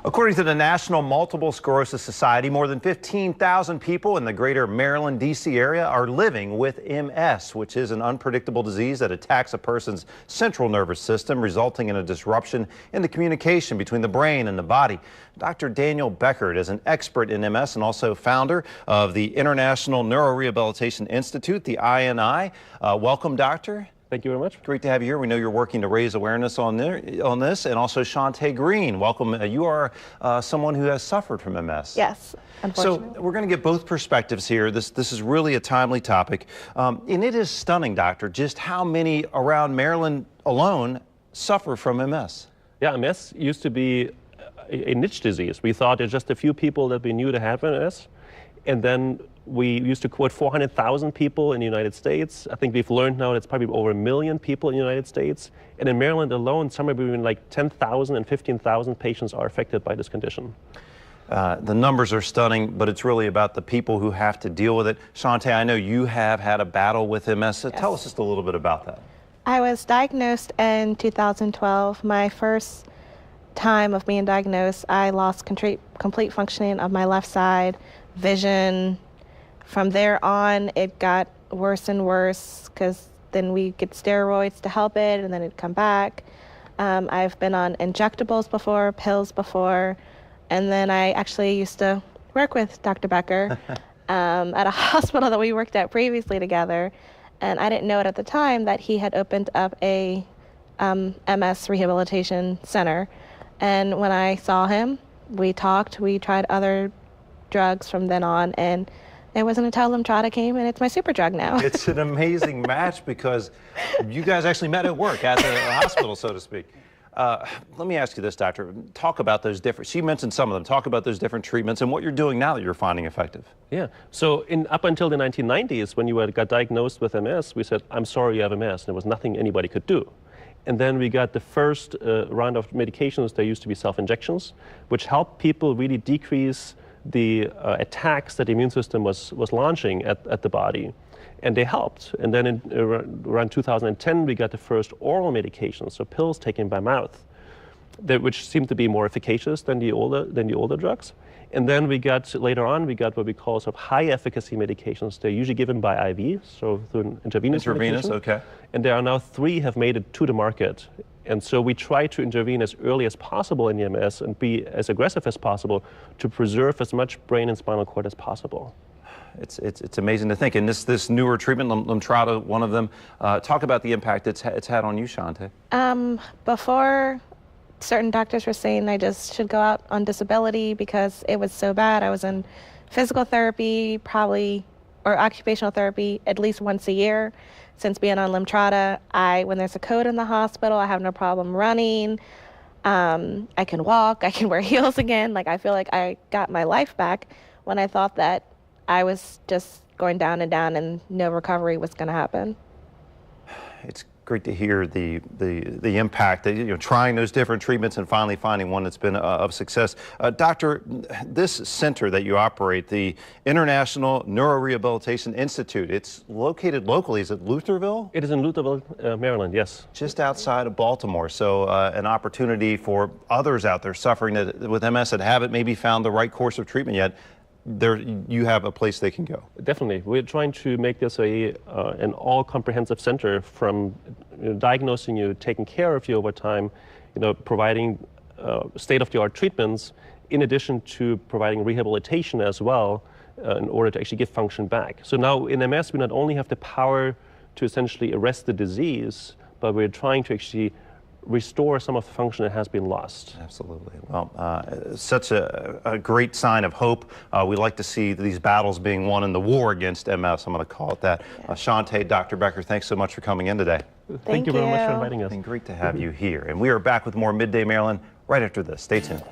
According to the National Multiple Sclerosis Society, more than 15,000 people in the greater Maryland, D.C. area are living with MS, which is an unpredictable disease that attacks a person's central nervous system, resulting in a disruption in the communication between the brain and the body. Dr. Daniel Becker is an expert in MS and also founder of the International Neurorehabilitation Institute, the INI. Welcome, doctor. Thank you very much. Great to have you here. We know you're working to raise awareness on this. And also Chauntay Green, welcome. You are someone who has suffered from MS. Yes, unfortunately. So we're going to get both perspectives here. This is really a timely topic. And it is stunning, doctor, just how many around Maryland alone suffer from MS. Yeah, MS used to be a niche disease. We thought there's just a few people that we knew to have MS. And then we used to quote 400,000 people in the United States. I think we've learned now it's probably over 1 million people in the United States. And in Maryland alone, somewhere between like 10,000 and 15,000 patients are affected by this condition. The numbers are stunning, but it's really about the people who have to deal with it. Chauntay, I know you have had a battle with MS. So tell us just a little bit about that. I was diagnosed in 2012. My first time of being diagnosed, I lost complete functioning of my left side, vision. From there on, it got worse and worse because then we get steroids to help it and then it'd come back. I've been on injectables before, pills before, and then I actually used to work with Dr. Becker at a hospital that we worked at previously together. And I didn't know it at the time that he had opened up a MS rehabilitation center. And when I saw him, we talked, we tried other drugs from then on, and it wasn't until Lemtrada came, and it's my super drug now. It's an amazing match because you guys actually met at work, at the hospital, so to speak. Let me ask you this, doctor. Talk about those different, she mentioned some of them. Talk about those different treatments and what you're doing now that you're finding effective. Yeah, so up until the 1990s, when you got diagnosed with MS, we said, I'm sorry you have MS, and there was nothing anybody could do. And then we got the first round of medications. There used to be self-injections, which helped people really decrease the attacks that the immune system was launching at the body, and they helped. And then in around 2010, we got the first oral medications, so pills taken by mouth, which seemed to be more efficacious than the older drugs. And then later on, we got what we call sort of high efficacy medications. They're usually given by IV, so through an intravenous medication. Okay. And there are now 3 have made it to the market. And so we try to intervene as early as possible in the MS and be as aggressive as possible to preserve as much brain and spinal cord as possible. It's amazing to think. And this newer treatment, Lemtrada, one of them, talk about the impact it's had on you, Chauntay. Before, certain doctors were saying I just should go out on disability because it was so bad. I was in physical therapy or occupational therapy at least once a year. Since being on Lemtrada, when there's a code in the hospital, I have no problem running. I can walk, I can wear heels again. Like, I feel like I got my life back when I thought that I was just going down and no recovery was going to happen. It's great to hear the impact that, trying those different treatments and finally finding one that's been of success. Doctor, this center that you operate, the International Neurorehabilitation Institute, it's located locally. Is it Lutherville? It is in Lutherville, Maryland, yes. Just outside of Baltimore. So an opportunity for others out there suffering with MS that haven't maybe found the right course of treatment yet. You have a place they can go. Definitely. We're trying to make this an all-comprehensive center from diagnosing you, taking care of you over time, providing state-of-the-art treatments, in addition to providing rehabilitation as well in order to actually get function back. So now in MS, we not only have the power to essentially arrest the disease, but we're trying to actually restore some of the function that has been lost. Absolutely. Well, such a great sign of hope. We like to see these battles being won in the war against MS. I'm going to call it that. Chauntay, Dr. Becker, thanks so much for coming in today. Thank you very much for inviting us. It's been great to have you here. And we are back with more Midday Maryland right after this. Stay tuned.